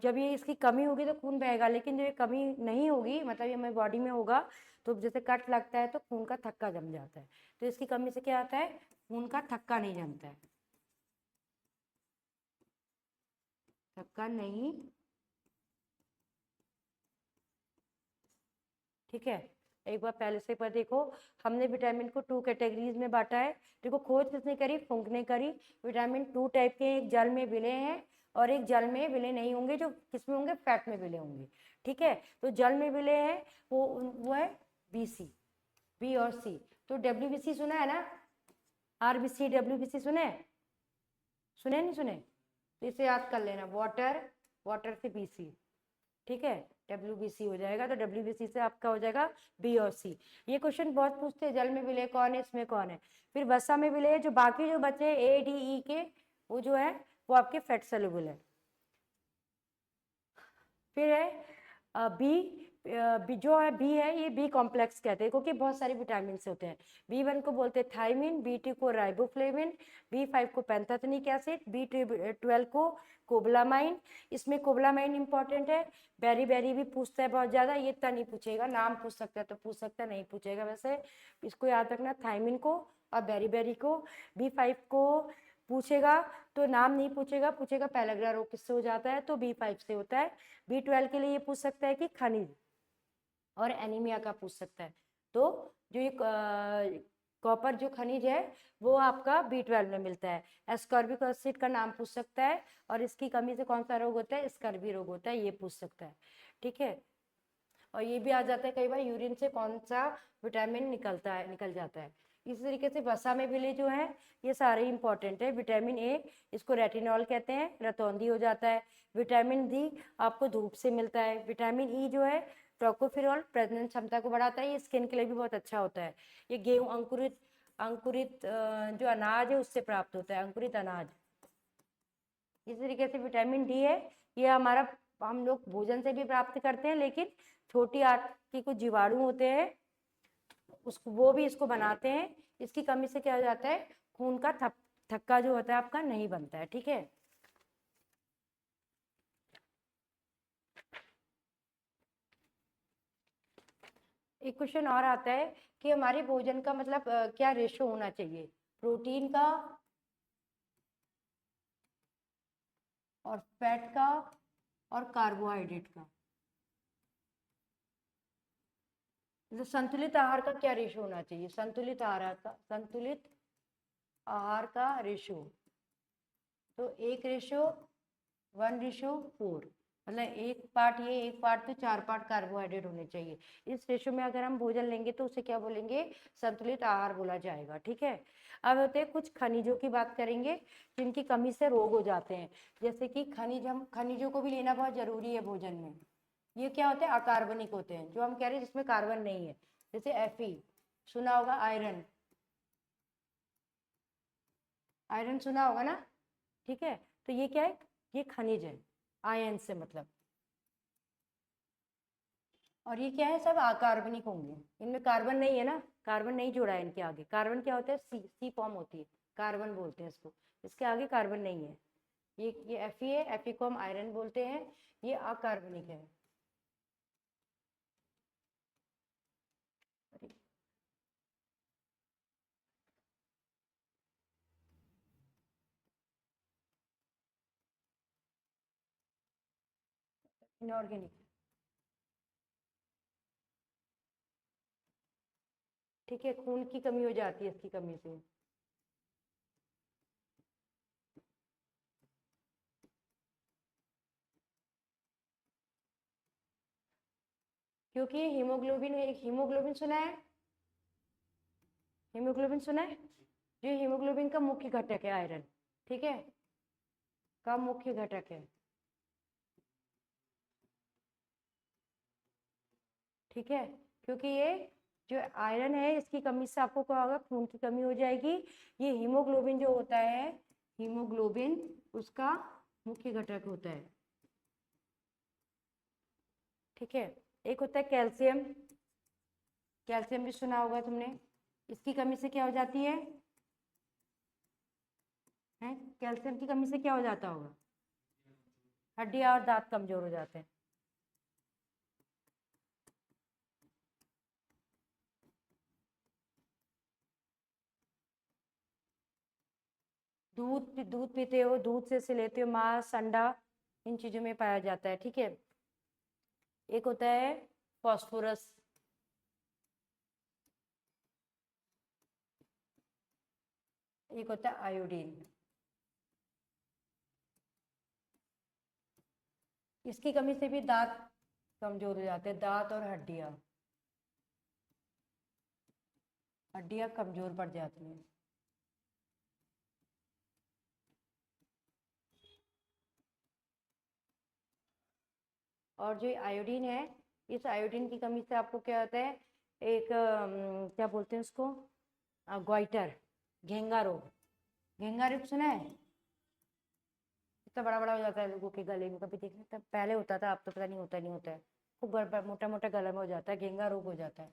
जब ये इसकी कमी होगी तो खून बहेगा, लेकिन जब ये कमी नहीं होगी, मतलब ये हमारी बॉडी में होगा, तो जैसे कट लगता है तो खून का थक्का जम जाता है। तो इसकी कमी से क्या आता है, खून का थक्का नहीं जमता है, थक्का नहीं, ठीक है। एक बार पहले से पर देखो, हमने विटामिन को 2 कैटेगरीज में बांटा है। देखो खोज किसने करी, फुंक ने करी। विटामिन 2 टाइप के, एक जल में विलय हैं और एक जल में विलय नहीं होंगे, जो किसमें होंगे, फैट में विलय होंगे, ठीक है। तो जल में विलय है वो है बीसी, बी और सी। तो डब्ल्यूबीसी सुना है ना, आरबीसी डब्ल्यूबीसी सुने, सुने नहीं सुने, तो इसे याद कर लेना, वाटर, वाटर से बीसी, ठीक है। डब्ल्यूबीसी हो जाएगा, तो डब्ल्यूबीसी से आपका हो जाएगा बी और सी। ये क्वेश्चन बहुत पूछते हैं, जल में विलय कौन है, इसमें कौन है। फिर वसा में विलय, जो बाकी जो बचे ए डी ई के, वो जो है वो आपके फैट सोल्यूबल है। फिर है बी, जो है बी है, ये बी कॉम्प्लेक्स कहते हैं, क्योंकि बहुत सारे विटामिन होते हैं। बी1 को बोलते हैं थायमिन, बी2 को राइबोफ्लेविन, बी5 को पैंथेथेनिक एसिड, बी12 को कोबलामाइन। इसमें कोबलामाइन इंपॉर्टेंट है, बेरी बेरी भी पूछता है बहुत ज़्यादा, ये इतना नहीं पूछेगा, नाम पूछ सकता है तो पूछ सकता है, नहीं पूछेगा वैसे। इसको याद रखना, थायमिन को और बेरी बेरी को। बी5 को पूछेगा तो नाम नहीं पूछेगा, पूछेगा पैलाग्रा रोग किससे हो जाता है, तो बी5 से होता है। बी12 के लिए ये पूछ सकता है कि खनिज और एनीमिया का पूछ सकता है। तो जो ये कॉपर जो खनिज है वो आपका बी12 में मिलता है। एस्कॉर्बिक एसिड का नाम पूछ सकता है, और इसकी कमी से कौन सा रोग होता है, स्कर्वी रोग होता है, ये पूछ सकता है, ठीक है। और ये भी आ जाता है कई बार, यूरिन से कौन सा विटामिन निकलता है, निकल जाता है। इसी तरीके से वसा में विलय जो है ये सारे इंपॉर्टेंट है। विटामिन ए, इसको रेटिनॉल कहते हैं, रतौंधी हो जाता है। विटामिन डी आपको धूप से मिलता है। विटामिन ई जो है टोकोफेरॉल, प्रजनन क्षमता को बढ़ाता है, ये स्किन के लिए भी बहुत अच्छा होता है। ये गेहूं अंकुरित अंकुरित जो अनाज है उससे प्राप्त होता है, अंकुरित अनाज। इस तरीके से विटामिन डी है, ये हमारा, हम लोग भोजन से भी प्राप्त करते हैं, लेकिन छोटी आंत के कुछ जीवाणु होते हैं, उसको वो भी इसको बनाते हैं। इसकी कमी से क्या हो जाता है, खून का थक्का जो होता है आपका नहीं बनता है, ठीक है। एक क्वेश्चन और आता है कि हमारे भोजन का मतलब क्या रेशो होना चाहिए, प्रोटीन का और फैट का और कार्बोहाइड्रेट का, मतलब संतुलित आहार का क्या रेशो होना चाहिए, संतुलित आहार का रेशो। तो 1:1:4, मतलब एक पार्ट ये, एक पार्ट तो 4 पार्ट कार्बोहाइड्रेट होने चाहिए। इस रेशो में अगर हम भोजन लेंगे तो उसे क्या बोलेंगे, संतुलित आहार बोला जाएगा, ठीक है। अब होते हैं कुछ खनिजों की बात करेंगे जिनकी कमी से रोग हो जाते हैं। जैसे कि खनिज, हम खनिजों को भी लेना बहुत जरूरी है भोजन में। ये क्या होते हैं, अकार्बनिक होते हैं, जो हम कह रहे हैं जिसमें कार्बन नहीं है, जैसे Fe, सुना होगा, आयरन, आयरन सुना होगा ना, ठीक है। तो ये क्या है, ये खनिज है, आयन से मतलब। और ये क्या है, सब अकार्बनिक होंगे, इनमें कार्बन नहीं है ना, कार्बन नहीं जोड़ा है इनके आगे। कार्बन क्या होता है, सी फॉर्म होती है, कार्बन बोलते हैं इसको, इसके आगे कार्बन नहीं है। ये Fe है, Fe को हम आयरन बोलते हैं, ये अकार्बनिक है। इनऑर्गेनिक, ठीक है, खून की कमी हो जाती है इसकी कमी से। क्योंकि हीमोग्लोबिन, एक हीमोग्लोबिन सुना है, हीमोग्लोबिन सुना है, जो हीमोग्लोबिन का मुख्य घटक है आयरन, ठीक है, का मुख्य घटक है, ठीक है, क्योंकि ये जो आयरन है इसकी कमी से आपको क्या होगा, खून की कमी हो जाएगी। ये हीमोग्लोबिन जो होता है, हीमोग्लोबिन उसका मुख्य घटक होता है, ठीक है। एक होता है कैल्शियम, कैल्शियम भी सुना होगा तुमने, इसकी कमी से क्या हो जाती है, हैं, कैल्शियम की कमी से क्या हो जाता होगा, हड्डियां और दांत कमजोर हो जाते हैं। दूध, दूध पीते हो, दूध से लेते हो, मांस अंडा, इन चीजों में पाया जाता है, ठीक है। एक होता है फास्फोरस, एक होता है आयोडीन, इसकी कमी से भी दांत कमजोर हो जाते हैं, दांत और हड्डियां, हड्डियां कमजोर पड़ जाती हैं। और जो आयोडीन है, इस आयोडीन की कमी से आपको क्या होता है, एक क्या बोलते हैं उसको, ग्वाइटर, घेंगा रोग, घेंगा रोग सुना है, इतना बड़ा बड़ा हो जाता है लोगों के गले में, कभी देखने तब पहले होता था, अब तो पता नहीं होता नहीं होता है, खूब मोटा मोटा गला में हो जाता है, घेंगा रोग हो जाता है,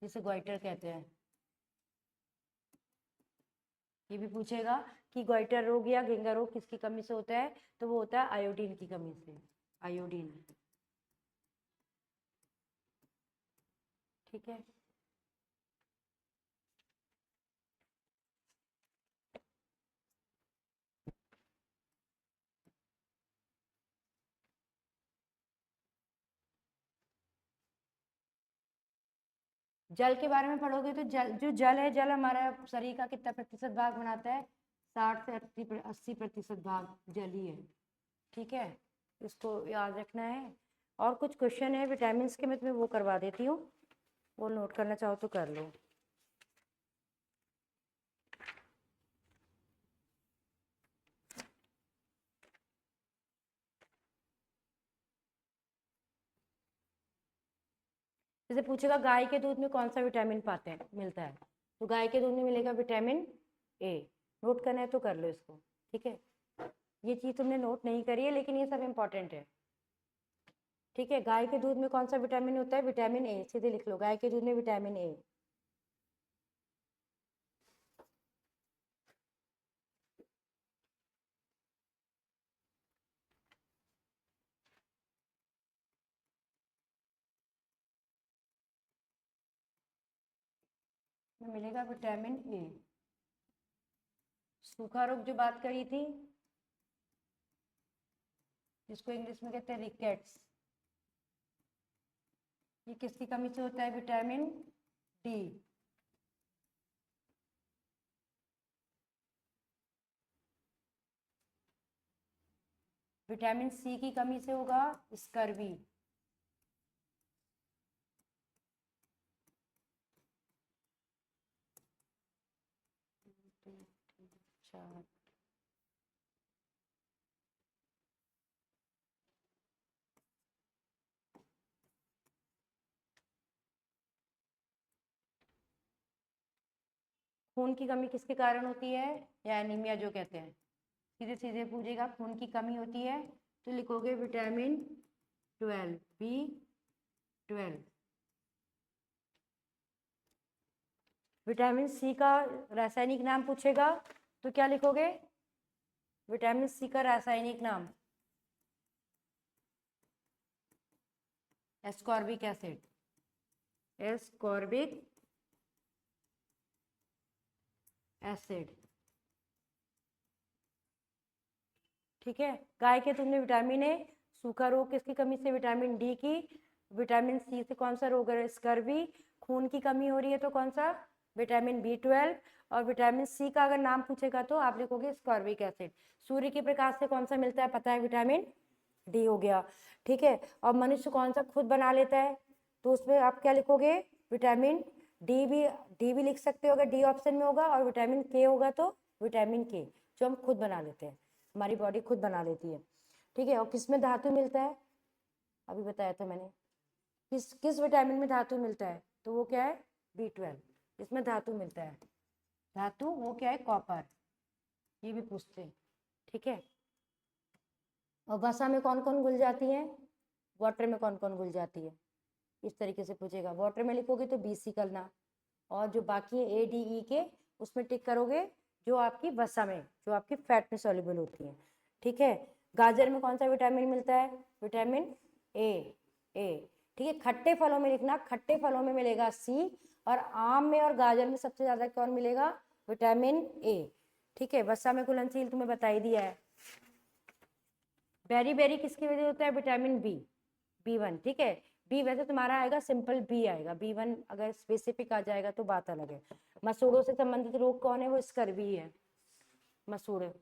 जिसे ग्वाइटर कहते हैं। ये भी पूछेगा कि ग्वाइटर रोग या घेंगा रोग किसकी कमी से होता है, तो वो होता है आयोडीन की कमी से, आयोडीन, ठीक है। जल के बारे में पढ़ोगे तो जल, जो जल है, जल हमारा शरीर का कितना प्रतिशत भाग बनाता है, 60 से 80% भाग जल ही है, ठीक है, इसको याद रखना है। और कुछ क्वेश्चन है विटामिन के, मैं तुम्हें वो करवा देती हूँ, वो नोट करना चाहो तो कर लो। जैसे पूछेगा गाय के दूध में कौन सा विटामिन पाते हैं, मिलता है, तो गाय के दूध में मिलेगा विटामिन ए, नोट करना है तो कर लो इसको, ठीक है। ये चीज़ तुमने नोट नहीं करी है लेकिन ये सब इंपॉर्टेंट है, ठीक है। गाय के दूध में कौन सा विटामिन होता है, विटामिन ए, सीधे लिख लो, गाय के दूध में विटामिन ए। मिलेगा विटामिन ए। सूखा रोग जो बात करी थी, जिसको इंग्लिश में कहते हैं रिकेट्स, ये किसकी कमी से होता है, विटामिन डी। विटामिन सी की कमी से होगा स्कर्वी, चार, खून की कमी किसके कारण होती है, या एनीमिया जो कहते हैं, सीधे सीधे पूछेगा खून की कमी होती है तो लिखोगे विटामिन 12, B12। विटामिन सी का रासायनिक नाम पूछेगा तो क्या लिखोगे, विटामिन सी का रासायनिक नाम एस्कॉर्बिक एसिड, एस्कॉर्बिक एसिड, ठीक है। गाय के दूध में विटामिन ए, सूखा रोग किसकी कमी से? विटामिन डी की। विटामिन सी से कौन सा रोग है? स्कर्वी। खून की कमी हो रही है तो कौन सा? Vitamin B12। और विटामिन सी का अगर नाम पूछेगा तो आप लिखोगे स्कॉर्बिक एसिड। सूर्य के प्रकाश से कौन सा मिलता है? पता है, विटामिन डी हो गया। ठीक है, और मनुष्य कौन सा खुद बना लेता है? तो उसमें आप क्या लिखोगे? विटामिन डी भी लिख सकते हो अगर डी ऑप्शन में होगा, और विटामिन के होगा तो विटामिन के, जो हम खुद बना लेते हैं, हमारी बॉडी खुद बना लेती है। ठीक है, और किस में धातु मिलता है? अभी बताया था मैंने, किस किस विटामिन में धातु मिलता है? तो वो क्या है? B12। इसमें धातु मिलता है। धातु वो क्या है? कॉपर। ये भी पूछते हैं। ठीक है, और वसा में कौन कौन घुल जाती है? वाटर में कौन कौन घुल जाती है? इस तरीके से पूछेगा। वाटर में लिखोगे तो BC करना, और जो बाकी है ADE के, उसमें टिक करोगे जो आपकी वसा में, जो आपकी फैट में सॉल्युबल होती है। ठीक है, गाजर में कौन सा विटामिन मिलता है? Vitamin A. ठीक है, खट्टे फलों में लिखना, खट्टे फलों में मिलेगा C, और आम में और गाजर में सबसे ज्यादा कौन मिलेगा? Vitamin A। ठीक है, वसा में घुलनशील तुम्हें बता ही दिया है। बेरी बेरी किसकी वजह होता है? Vitamin B1। ठीक है, बी वैसे तुम्हारा आएगा सिंपल B आएगा, B1 अगर स्पेसिफिक आ जाएगा तो बात अलग है। मसूड़ों से संबंधित रोग कौन है? वो स्कर्वी है। मसूड़े,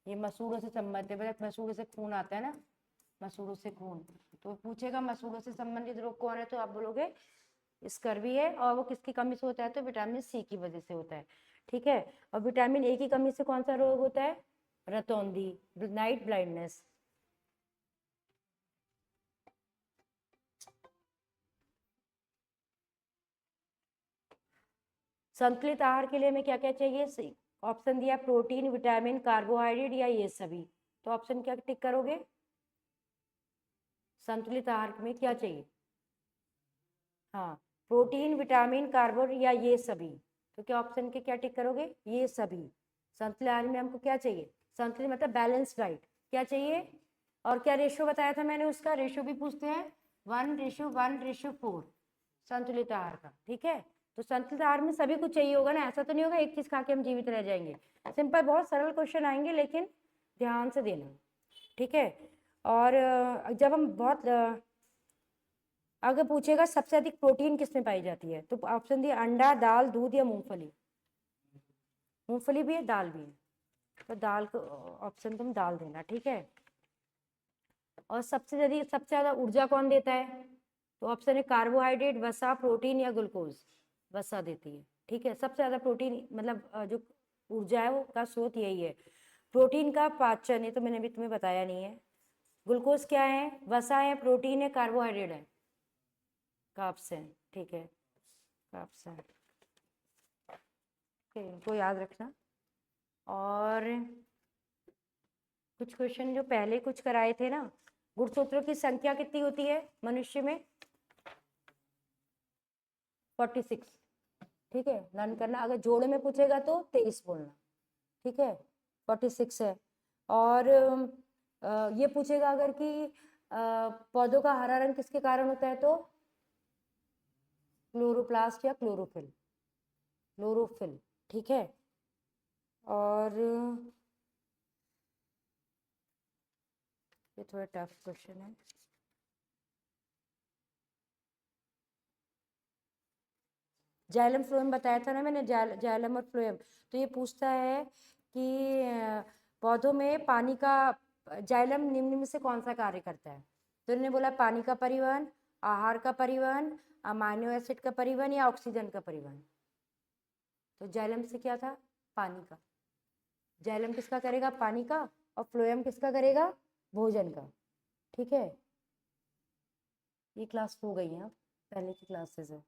ये मसूड़ों से संबंधित है, मसूड़ों से खून आता है ना, मसूड़ों से खून, तो पूछेगा मसूड़ों से संबंधित रोग कौन है, तो आप बोलोगे स्कर्वी है। और वो किसकी कमी से होता है? तो विटामिन C की वजह से होता है। ठीक है, और विटामिन A की कमी से कौन सा रोग होता है? रतौंधी, नाइट ब्लाइंडनेस। संतुलित आहार के लिए हमें क्या क्या चाहिए? ऑप्शन दिया, प्रोटीन, विटामिन, कार्बोहाइड्रेट, या ये सभी। तो ऑप्शन क्या टिक करोगे? संतुलित आहार में क्या चाहिए? हाँ, प्रोटीन, विटामिन, कार्बो, या ये सभी। तो क्या ऑप्शन के क्या टिक करोगे? ये सभी। संतुलित आहार में हमको क्या चाहिए? संतुलित मतलब बैलेंस डाइट। क्या चाहिए? और क्या रेशो बताया था मैंने? उसका रेशो भी पूछते हैं, 1:1:4 संतुलित आहार का। ठीक है, तो संतुलित आहार में सभी कुछ चाहिए होगा ना, ऐसा तो नहीं होगा एक चीज खा के हम जीवित रह जाएंगे। सिंपल, बहुत सरल क्वेश्चन आएंगे, लेकिन ध्यान से देना। ठीक है, और जब हम बहुत अगर पूछेगा सबसे अधिक प्रोटीन किसमें पाई जाती है, तो ऑप्शन दिए अंडा, दाल, दूध, या मूंगफली। मूंगफली भी है, दाल भी है, तो दाल को ऑप्शन तुम दाल देना। ठीक है, और सबसे ज्यादा ऊर्जा कौन देता है? तो ऑप्शन है कार्बोहाइड्रेट, वसा, प्रोटीन, या ग्लूकोज। वसा देती है। ठीक है, सबसे ज्यादा प्रोटीन मतलब जो ऊर्जा है वो का स्रोत यही है। प्रोटीन का पाचन, ये तो मैंने भी तुम्हें बताया नहीं है। ग्लूकोज क्या है? वसा है, प्रोटीन है, कार्बोहाइड्रेट है? कार्ब्स है। ठीक है, कार्ब्स है। ठीक है, इनको याद रखना। और कुछ क्वेश्चन जो पहले कुछ कराए थे ना, गुणसूत्रों की संख्या कितनी होती है मनुष्य में? 46। ठीक है, लर्न करना। अगर जोड़े में पूछेगा तो 23 बोलना। ठीक है, 46 है। और ये पूछेगा अगर कि पौधों का हरा रंग किसके कारण होता है, तो क्लोरोप्लास्ट या क्लोरोफिल, क्लोरोफिल। ठीक है, और ये थोड़ा टफ क्वेश्चन है। जाइलम फ्लोएम बताया था ना मैंने, जाइलम और फ्लोएम। तो ये पूछता है कि पौधों में पानी का, जाइलम निम्न में से कौन सा कार्य करता है? तो इन्होंने बोला पानी का परिवहन, आहार का परिवहन, अमाइनो एसिड का परिवहन, या ऑक्सीजन का परिवहन। तो जाइलम से क्या था? पानी का। जाइलम किसका करेगा? पानी का। और फ्लोएम किसका करेगा? भोजन का। ठीक है, ये क्लास हो गई है, पहले की क्लासेस है।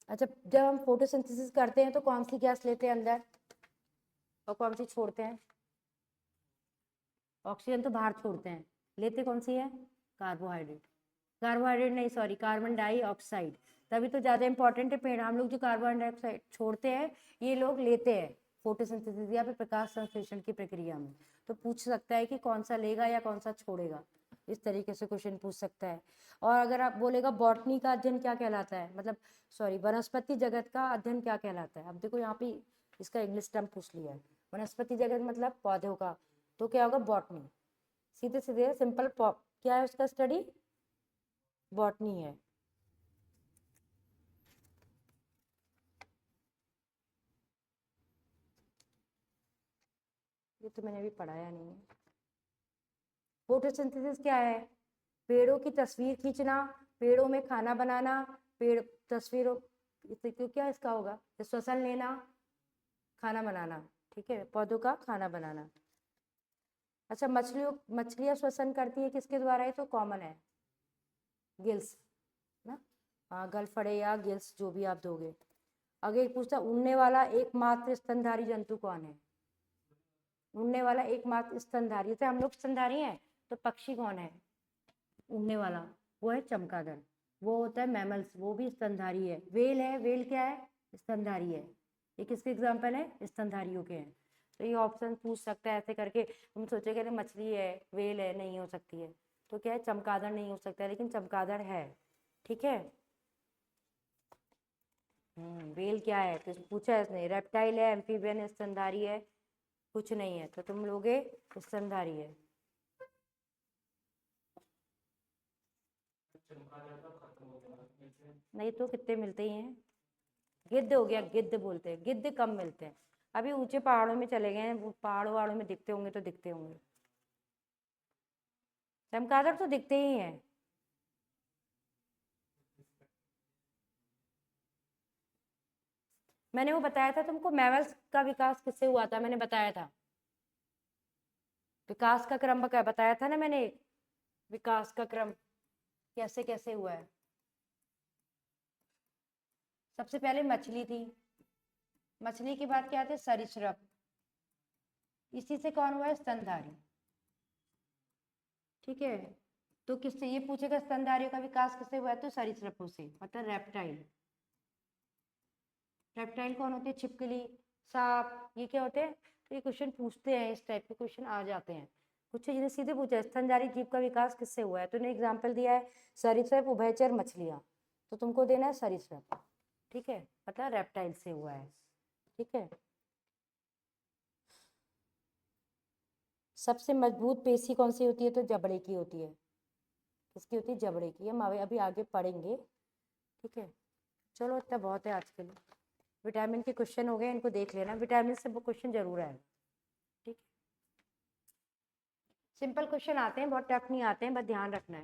अच्छा, जब हम फोटोसिंथेसिस करते हैं तो कौन सी गैस लेते हैं अंदर और कौन सी छोड़ते हैं? ऑक्सीजन तो बाहर छोड़ते हैं, लेते कौन सी है? कार्बोहाइड्रेट। कार्बोहाइड्रेट नहीं, सॉरी, कार्बन डाइऑक्साइड। तभी तो ज्यादा इंपॉर्टेंट है पेड़। हम लोग जो कार्बन डाइऑक्साइड छोड़ते हैं, ये लोग लेते हैं फोटोसिंथेसिस या फिर प्रकाश संश्लेषण की प्रक्रिया में। तो पूछ सकता है कि कौन सा लेगा या कौन सा छोड़ेगा, इस तरीके से क्वेश्चन पूछ सकता है। और अगर आप बोलेगा बॉटनी का अध्ययन क्या कहलाता है, मतलब सॉरी, वनस्पति जगत का अध्ययन क्या कहलाता है? अब देखो यहाँ पे इसका इंग्लिश टर्म पूछ लिया है। वनस्पति जगत मतलब पौधों का, तो क्या होगा? बॉटनी। सीधे सीधे सिंपल क्या है उसका स्टडी? बॉटनी है। ये तो मैंने अभी पढ़ाया नहीं है। फोटोसिंथेसिस क्या है? पेड़ों की तस्वीर खींचना, पेड़ों में खाना बनाना, पेड़ तस्वीरों तो क्या इसका होगा? श्वसन लेना, खाना बनाना। ठीक है, पौधों का खाना बनाना। अच्छा, मछलियां श्वसन करती है किसके द्वारा? है तो कॉमन है, गिल्स ना। हाँ, गलफड़े या गिल्स जो भी आप दोगे। आगे पूछता, उड़ने वाला एकमात्र स्तनधारी जंतु कौन है? उड़ने वाला एकमात्र स्तनधारी, जैसे हम लोग स्तनधारी हैं तो पक्षी कौन है उड़ने वाला? वो है चमगादड़। वो होता है मैमल्स, वो भी स्तनधारी है। वेल है, वेल क्या है? स्तनधारी है। ये किसके एग्जाम्पल है? स्तनधारियों के हैं। तो ये ऑप्शन पूछ सकता है ऐसे करके। तुम सोचोगे अरे मछली है, वेल है, नहीं हो सकती है। तो क्या है? चमगादड़ नहीं हो सकता है, लेकिन चमगादड़ है। ठीक है। वेल क्या है तो पूछा है इसने। रेप्टाइल है, एम्फीबियन है, स्तनधारी है? कुछ नहीं है, तो तुम लोगे स्तनधारी है। नहीं तो कितने मिलते ही हैं। गिद्ध हो गया, गिद्ध बोलते हैं, गिद्ध कम मिलते हैं। अभी ऊंचे पहाड़ों में चले गए हैं, वो पहाड़ों वहाड़ों में दिखते होंगे तो दिखते होंगे। चमगादड़ तो दिखते ही हैं। मैंने वो बताया था तुमको, मैमल्स का विकास किससे हुआ था, मैंने बताया था। विकास का क्रम का बताया था ना मैंने। विकास का क्रम कैसे कैसे हुआ है। सबसे पहले मछली थी, मछली के बाद क्या थे? सरीसृप। इसी से कौन हुआ है? स्तनधारी। ठीक है। तो किससे ये पूछेगा स्तनधारियों का विकास किससे हुआ है? तो सरीसृपों से, मतलब रेप्टाइल। रेप्टाइल कौन होते हैं? छिपकली, सांप, ये क्या होते हैं? तो ये क्वेश्चन पूछते हैं, इस टाइप के क्वेश्चन आ जाते हैं। कुछ जिन्हें सीधे पूछा है स्तनधारी जीव का विकास किससे हुआ है, तो ने एग्जाम्पल दिया है सरीसृप, उभयचर, मछलियां। तो तुमको देना है सरीसृप। ठीक है, मतलब रेप्टाइल से हुआ है। ठीक है। सबसे मजबूत पेशी कौन सी होती है? तो जबड़े की होती है। किसकी होती है? जबड़े की। हम अभी आगे पढ़ेंगे। ठीक है, चलो इतना बहुत है आज के लिए। विटामिन के क्वेश्चन हो गए, इनको देख लेना, विटामिन से वो क्वेश्चन जरूर है। ठीक है, सिंपल क्वेश्चन आते हैं, बहुत टफ नहीं आते हैं, बस ध्यान रखना है।